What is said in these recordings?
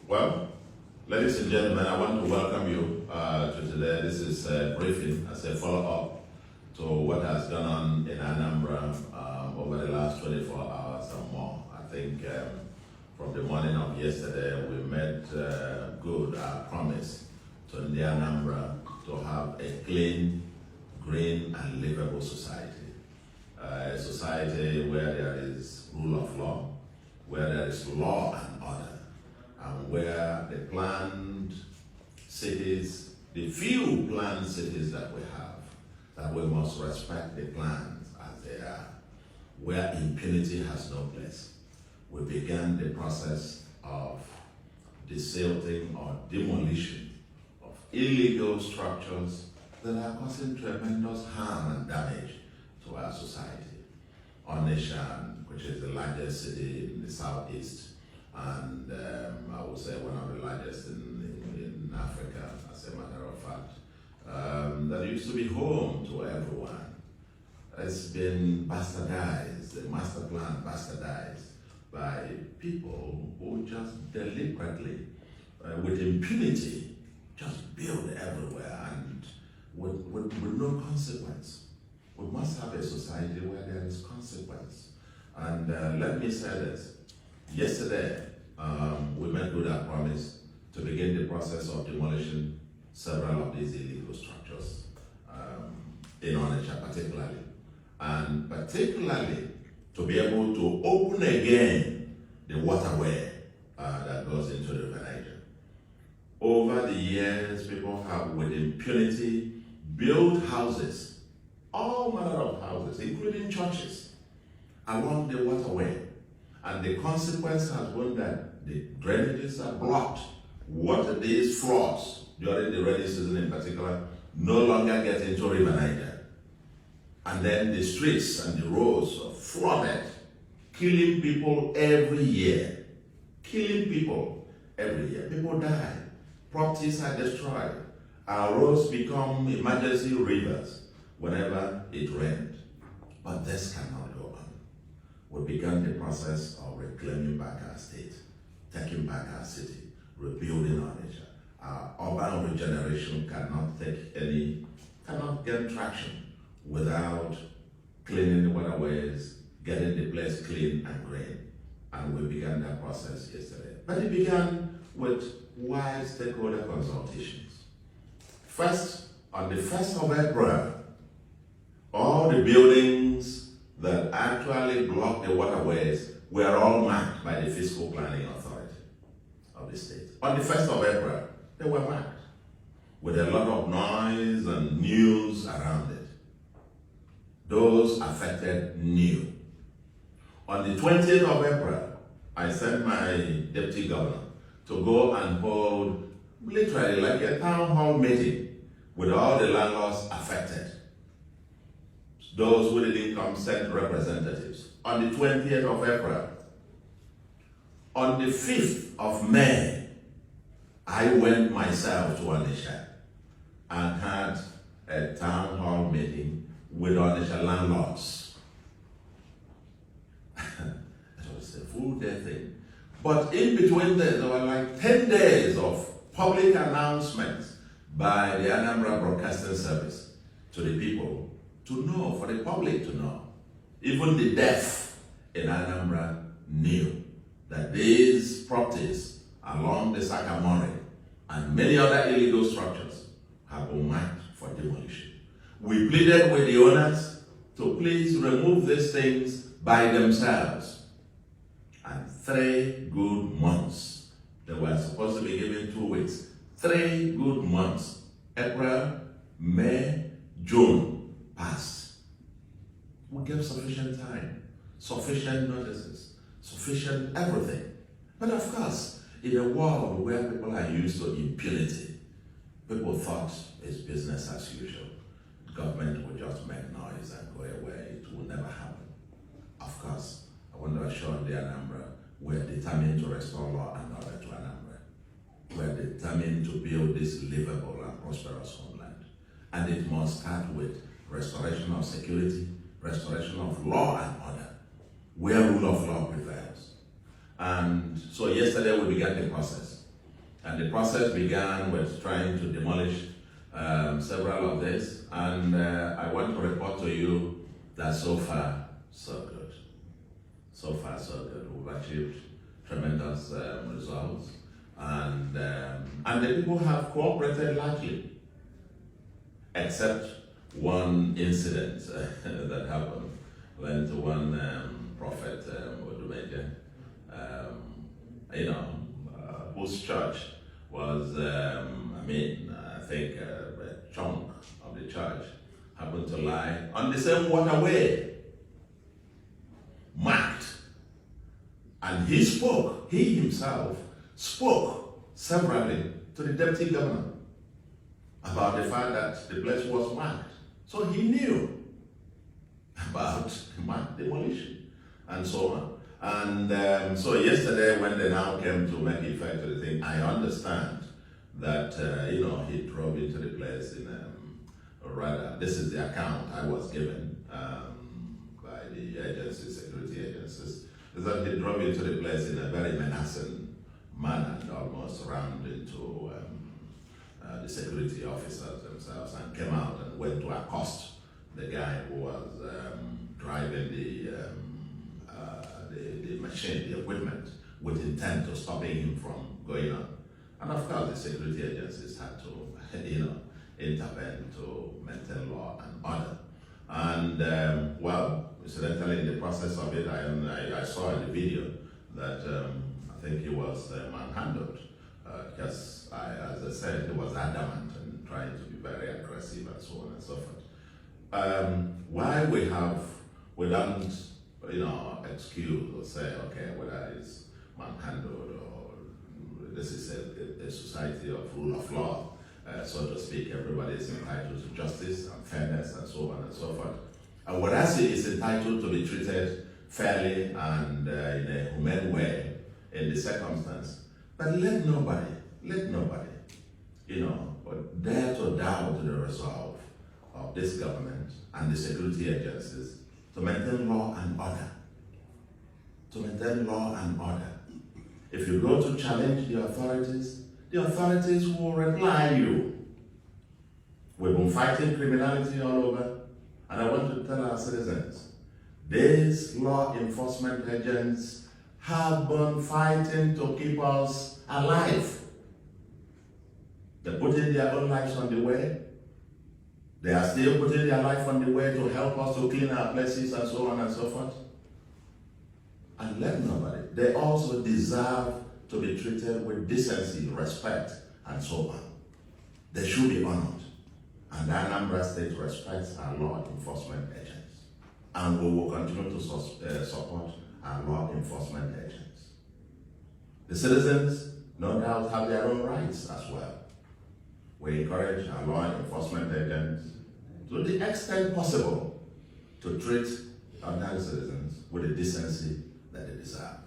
Well, ladies and gentlemen, I want to welcome you to today. This is a briefing as a follow-up to what has gone on in Anambra over the last 24 hours or more. I think from the morning of yesterday, we made good our promise to the Anambra to have a clean, green, and livable society. A society where there is rule of law, where there is law and order, and where the planned cities, the few planned cities that we have, that we must respect the plans as they are, where impunity has no place. We began the process of desilting or demolition of illegal structures that are causing tremendous harm and damage to our society. Onitsha, which is the largest city in the southeast, and I would say one of the largest in Africa, as a matter of fact, that used to be home to everyone, has been bastardized, the master plan bastardized by people who just deliberately, with impunity, just build everywhere and with no consequence. We must have a society where there is consequence. And let me say this. Yesterday, we made good our promise to begin the process of demolishing several of these illegal structures in Onitsha particularly. And particularly to be able to open again the waterway that goes into the River Niger. Over the years, people have, with impunity, built houses, all manner of houses, including churches, along the waterway. And the consequence has been that the drainages are blocked. Water, these floods, during the rainy season in particular, no longer get into River Niger. And then the streets and the roads are flooded, killing people every year. Killing people every year. People die. Properties are destroyed. Our roads become emergency rivers whenever it rained. But this cannot go on. We began the process of reclaiming back our state, taking back our city, rebuilding Onitsha. Our urban regeneration cannot get traction without cleaning the waterways, getting the place clean and green. And we began that process yesterday. But it began with wide stakeholder consultations. First, on the 1st of April, all the buildings that actually block the waterways were all marked by the Fiscal Planning Authority of the state. On the 1st of April, they were marked with a lot of noise and news around it. Those affected knew. On the 20th of April, I sent my deputy governor to go and hold literally like a town hall meeting with all the landlords affected. Those who didn't come sent representatives. On the 20th of April, on the 5th of May, I went myself to Onitsha and had a town hall meeting with Onitsha landlords. It was a full day thing. But in between there were like 10 days of public announcements by the Anambra Broadcasting Service to the people to know, for the public to know. Even the deaf in Anambra knew that these properties along the Sakamori and many other illegal structures have been marked for demolition. We pleaded with the owners to please remove these things by themselves. And 3 good months. They were supposed to be given 2 weeks. 3 good months. April, May, June passed. We gave sufficient time, sufficient notices, sufficient everything. But of course, in a world where people are used to impunity, people thought it's business as usual. The government would just make noise and go away. It will never happen. Of course, I want to assure the Anambra, we're determined to restore law and order to Anambra. We're determined to build this livable and prosperous homeland. And it must start with restoration of security, restoration of law and order, where rule of law prevails. And so yesterday we began the process. And the process began with trying to demolish several of these. And I want to report to you that so far, so good. So far, so good. We've achieved tremendous results. And the people have cooperated largely, except one incident that happened when to one prophet, Odumeje, whose church was, I think a chunk of the church happened to lie on the same waterway, marked. And he himself spoke severally to the deputy governor about the fact that the place was marked. So he knew about demolition and so on. And so yesterday when they now came to make effect of the thing, I understand that, he drove into the place in, this is the account I was given by the agencies, security agencies, is that he drove into the place in a very menacing manner and almost rammed into the security officers themselves and came out and went to accost the guy who was driving the machine, the equipment, with intent to stopping him from going on. And of course, the security agencies had to, intervene to maintain law and order. And incidentally, in the process of it, I saw in the video that I think he was manhandled because, as I said, he was adamant and trying to be very aggressive and so on and so forth. Why we don't, excuse or say, okay, whether it's manhandled or this is a society of rule of law, so to speak, everybody is entitled to justice and fairness and so on and so forth. And what I see is entitled to be treated fairly and in a humane way in the circumstance. But let nobody, dare to doubt the resolve of this government and the security agencies to maintain law and order. To maintain law and order. If you go to challenge the authorities will reply you. We've been fighting criminality all over, and I want to tell our citizens, these law enforcement agents have been fighting to keep us alive. They're putting their own lives on the way. They are still putting their life on the way to help us to clean our places and so on and so forth. And let nobody, they also deserve to be treated with decency, respect, and so on. They should be honored. And Anambra State respects our law enforcement agents. And we will continue to support our law enforcement agents. The citizens, no doubt, have their own rights as well. We encourage our law enforcement agents, to the extent possible, to treat ordinary citizens with the decency that they deserve.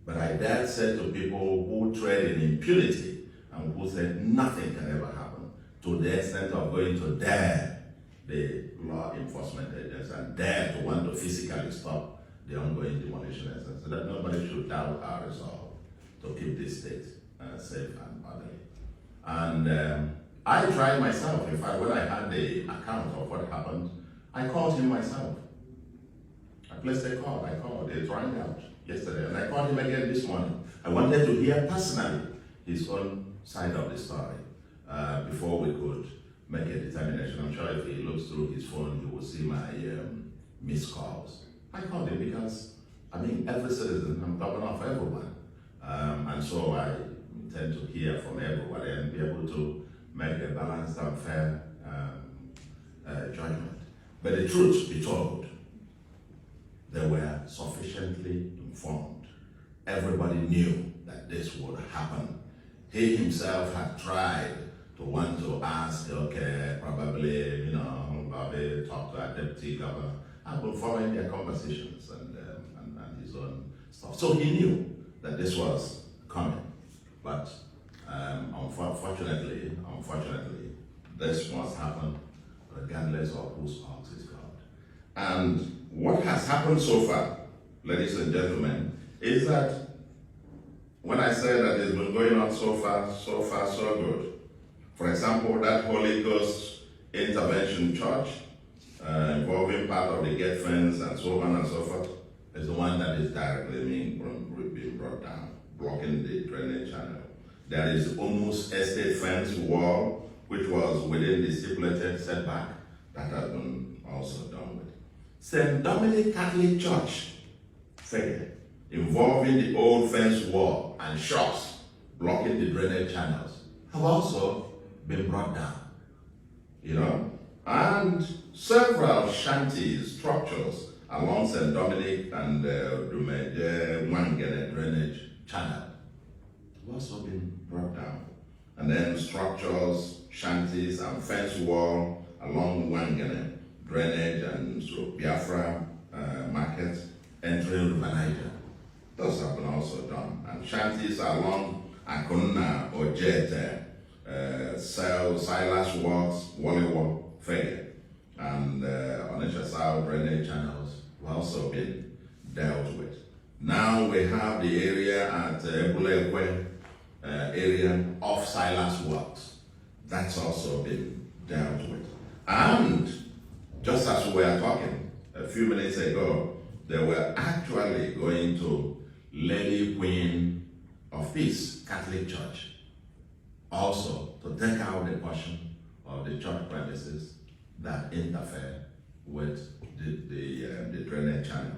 But I dare say to people who trade in impunity and who say nothing can ever happen, to the extent of going to dare the law enforcement agents and dare to want to physically stop the ongoing demolition efforts, so that nobody should doubt our resolve to keep this state safe and orderly. And I tried myself. In fact, when I had the account of what happened, I called him myself. I placed a call. I called. It rang out yesterday, and I called him again this morning. I wanted to hear personally his own side of the story before we could make a determination. I'm sure if he looks through his phone, he will see my missed calls. I called him because, every citizen, I'm governor of everyone. And so I intend to hear from everybody and be able to make a balanced and fair judgment. But the truth be told, they were sufficiently informed. Everybody knew that this would happen. He himself had tried to want to ask, okay, probably, Bobby talk to our deputy governor. I've been following their conversations and his own stuff. So he knew that this was coming. But unfortunately, this must happen regardless of whose ox is God. And what has happened so far, ladies and gentlemen, is that when I say that it's been going on so far, so good. For example, that Holy Ghost intervention church involving part of the gate fence and so on and so forth is the one that is directly being brought down, blocking the drainage channel. There is almost estate fence wall, which was within the stipulated setback, that has been also done with. St. Dominic Catholic Church, second, involving the old fence wall and shops blocking the drainage channels, have also been brought down. You know, and several shanties, structures along St. Dominic and Wangene drainage channel have also been brought down. And then structures, shanties, and fence wall along Wangene drainage and so Biafra market entering River Niger. Those have been also done. And shanties along Akuna or Jete, Silas Walks, Wally Walk, Fege, and Onitsha South drainage channels have also been dealt with. Now we have the area at Bulekwe area of Silas Walks. That's also been dealt with. And just as we were talking a few minutes ago, they were actually going to Lady Queen of Peace Catholic Church also to take out the portion of the church premises that interfere with the drainage channel.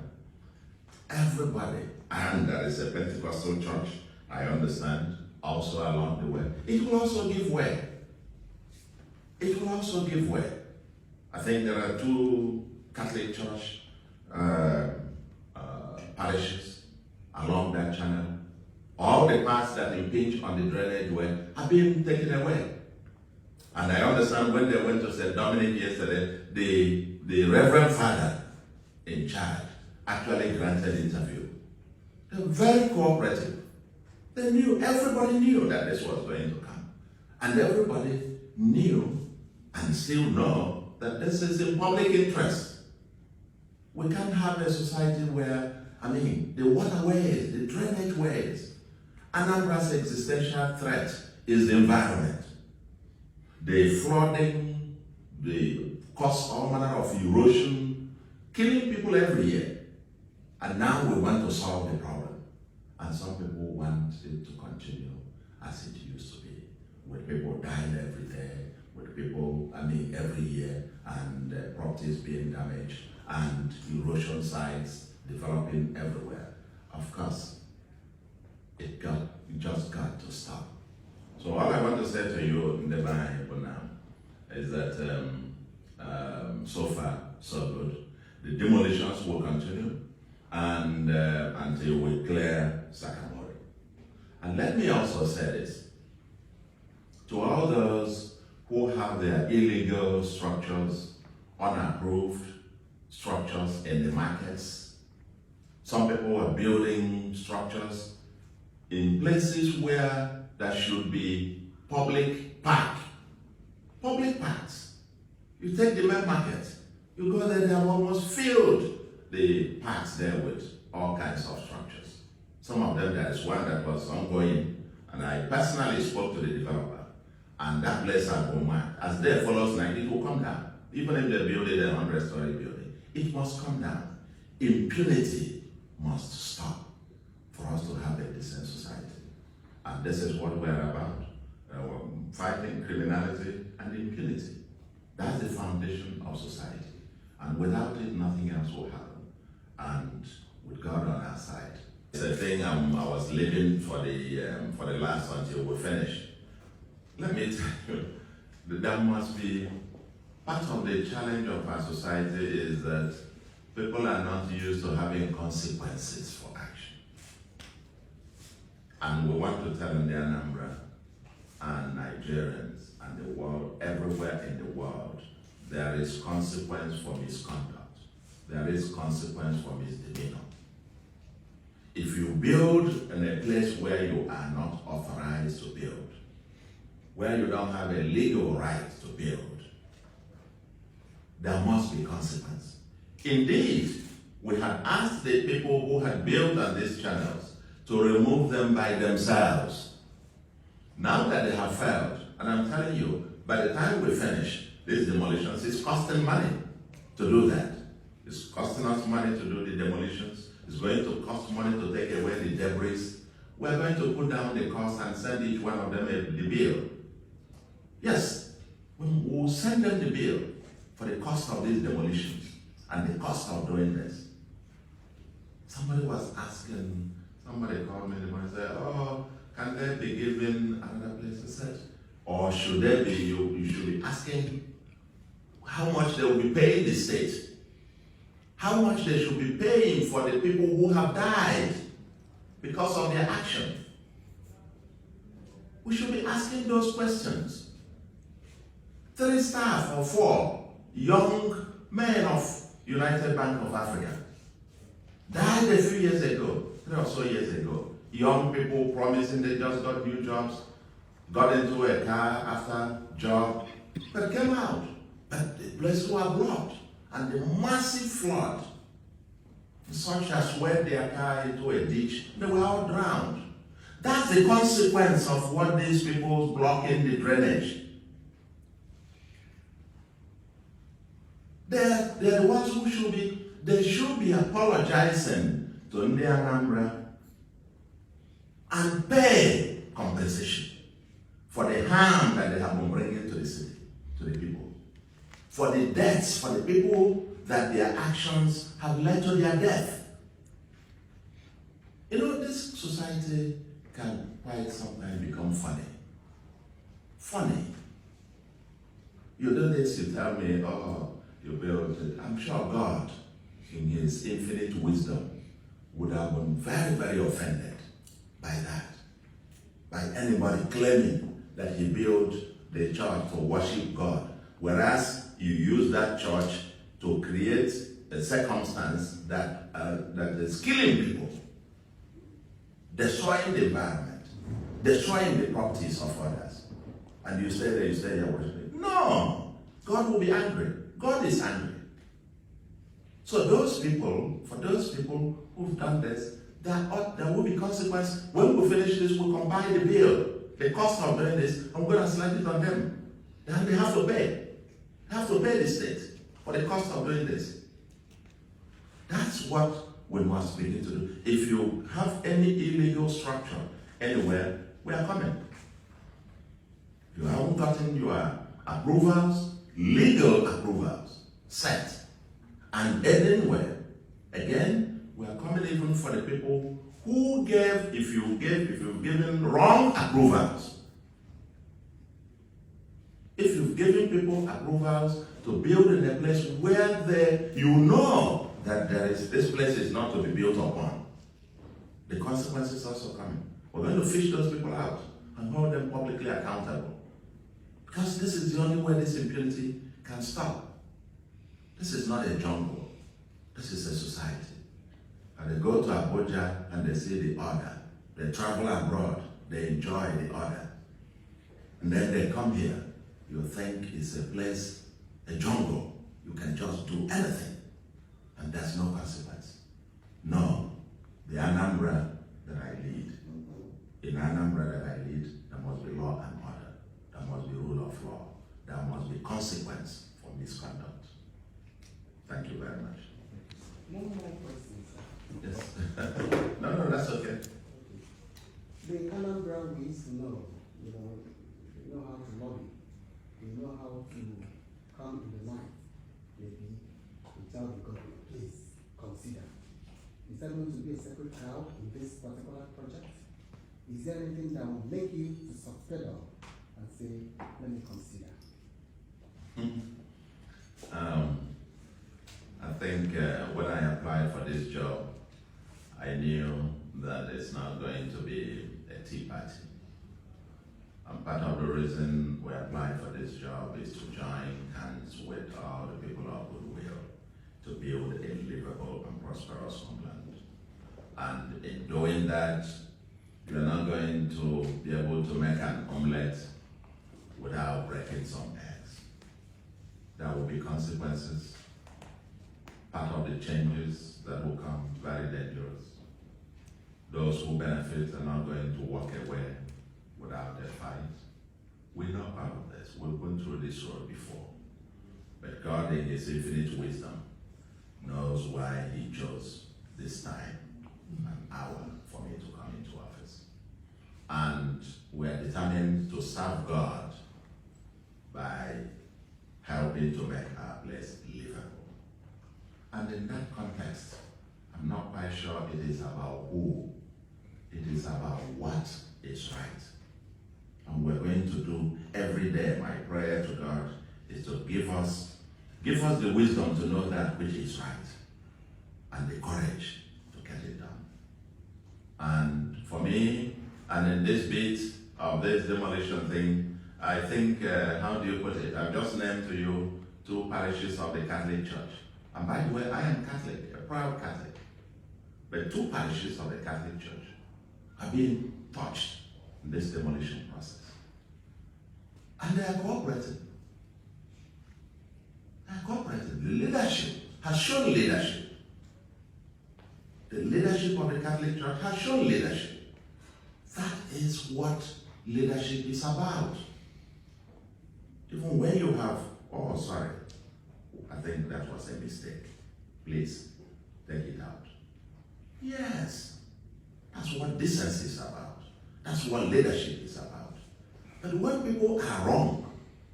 Everybody, and there is a Pentecostal church, I understand, also along the way. It will also give way. It will also give way. I think there are 2 Catholic church parishes along that channel. All the parts that impinge on the drainage way have been taken away. And I understand when they went to St. Dominic yesterday, the Reverend Father in charge actually granted interview. They were very cooperative. They knew, everybody knew that this was going to come. And everybody knew and still know that this is in public interest. We can't have a society where, the waterways, the drainage ways, Anambra's existential threat is the environment. The flooding, the cause all manner of erosion, killing people every year. And now we want to solve the problem. And some people want it to continue as it used to be, with people dying every day, with people, every year, and properties being damaged, and erosion sites developing everywhere. Of course, it just got to stop. So all I want to say to you in the Bible now is that so far, so good. The demolitions will continue and until we clear Sakamori. And let me also say this. To all those who have their illegal structures, unapproved structures in the markets, some people are building structures in places where there should be public parks. You take the main market, you go there, they have almost filled the parks there with all kinds of structures. Some of them, there is one that was ongoing, and I personally spoke to the developer, and that place has been marked. As day follows night, it will come down. Even if they build it a 100-story building, it must come down. Impunity must stop for us to have a decent society. And this is what we're about. Fighting criminality and impunity. That's the foundation of society. And without it, nothing else will happen. And with God on our side. It's a thing I was living for the last until we finish. Let me tell you, that must be part of the challenge of our society is that people are not used to having consequences for action. And we want to tell them the Anambra and Nigerians and the world, everywhere in the world, there is consequence for misconduct. There is consequence for misdemeanor. If you build in a place where you are not authorized to build, where you don't have a legal right to build, there must be consequence. Indeed, we had asked the people who had built on these channels to remove them by themselves. Now that they have failed, and I'm telling you, by the time we finish these demolitions, it's costing money to do that. It's costing us money to do the demolitions. It's going to cost money to take away the debris. We're going to put down the cost and send each one of them the bill. Yes, we'll send them the bill for the cost of these demolitions and the cost of doing this. Somebody was asking, somebody called me and said, oh, can they be given another place? I said, or should they be, you should be asking how much they will be paying the state. How much they should be paying for the people who have died because of their action. We should be asking those questions. 3 staff or 4 young men of United Bank of Africa died a few years ago, 3 or so years ago. Young people promising they just got new jobs, got into a car after job, but came out. But the place were blocked. And the massive flood, such as swept their car into a ditch, they were all drowned. That's the consequence of what these people blocking the drainage. They're the ones who should be apologizing to Ndi Anambra and pay compensation for the harm that they have been bringing to the city, to the people. For the deaths, for the people that their actions have led to their death. You know, this society can quite sometimes become funny. Funny. You do this, you tell me, oh, you built it. I'm sure God, in His infinite wisdom, would have been very, very offended by that. By anybody claiming that he built the church to worship God. Whereas you use that church to create a circumstance that is killing people, destroying the environment, destroying the properties of others. And you say you're worshiping. No! God will be angry. God is angry. So for those people who've done this, there will be consequence. When we finish this, we'll combine the bill, the cost of doing this, and we're going to slide it on them. Then they have to pay. They have to pay the state for the cost of doing this. That's what we must begin to do. If you have any illegal structure anywhere, we are coming. You haven't gotten your approvals, legal approvals, set, and anywhere. Again, we are coming even for the people who gave, if you've given wrong approvals. If you've given people approvals to build in a place where you know that this place is not to be built upon, the consequences also coming. We're going to fish those people out and hold them publicly accountable. Because this is the only way this impunity can stop. This is not a jungle. This is a society. And they go to Abuja and they see the order. They travel abroad. They enjoy the order. And then they come here. You think it's a place, a jungle. You can just do anything. And there's no consequence. No. The Anambra that I lead, in Anambra that I lead, there must be law and order. There must be rule of law. There must be consequence for misconduct. Thank you very much. No more questions, sir. Yes. No, that's okay. The Anambra we used to know, you know how to lobby. You know how to come in the night, maybe to tell the government, please consider. Is there going to be a separate crowd in this particular project? Is there anything that will make you to subpedal and say, let me consider? I think when I applied for this job, I knew that it's not going to be a tea party. And part of the reason we applied for this job is to join hands with all the people of goodwill to build a livable and prosperous homeland. And in doing that, you're not going to be able to make an omelette without breaking some eggs. There will be consequences. Part of the changes that will come, very dangerous. those who benefit are not going to walk away without their fight. We know part of this. We've been through this road before. But God, in His infinite wisdom, knows why He chose this time and hour for me to come into office. And we're determined to serve God by helping to make our place livable. And in that context, I'm not quite sure it is about who. It is about what is right. And we're going to do every day. My prayer to God is to give us the wisdom to know that which is right and the courage to get it done. And for me, and in this bit of this demolition thing, I think, how do you put it? I've just named to you 2 parishes of the Catholic Church. And by the way, I am Catholic, a proud Catholic. But 2 parishes of the Catholic Church are being touched in this demolition process. And they are cooperating. They are cooperating. The leadership has shown leadership. The leadership of the Catholic Church has shown leadership. That is what leadership is about. Even when you have, oh, sorry, I think that was a mistake. Please, take it out. Yes, that's what decency is about. That's what leadership is about. But when people are wrong,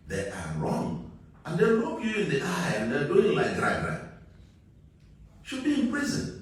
they are wrong. And they look you in the eye and they're doing like gra-gra. Should be in prison.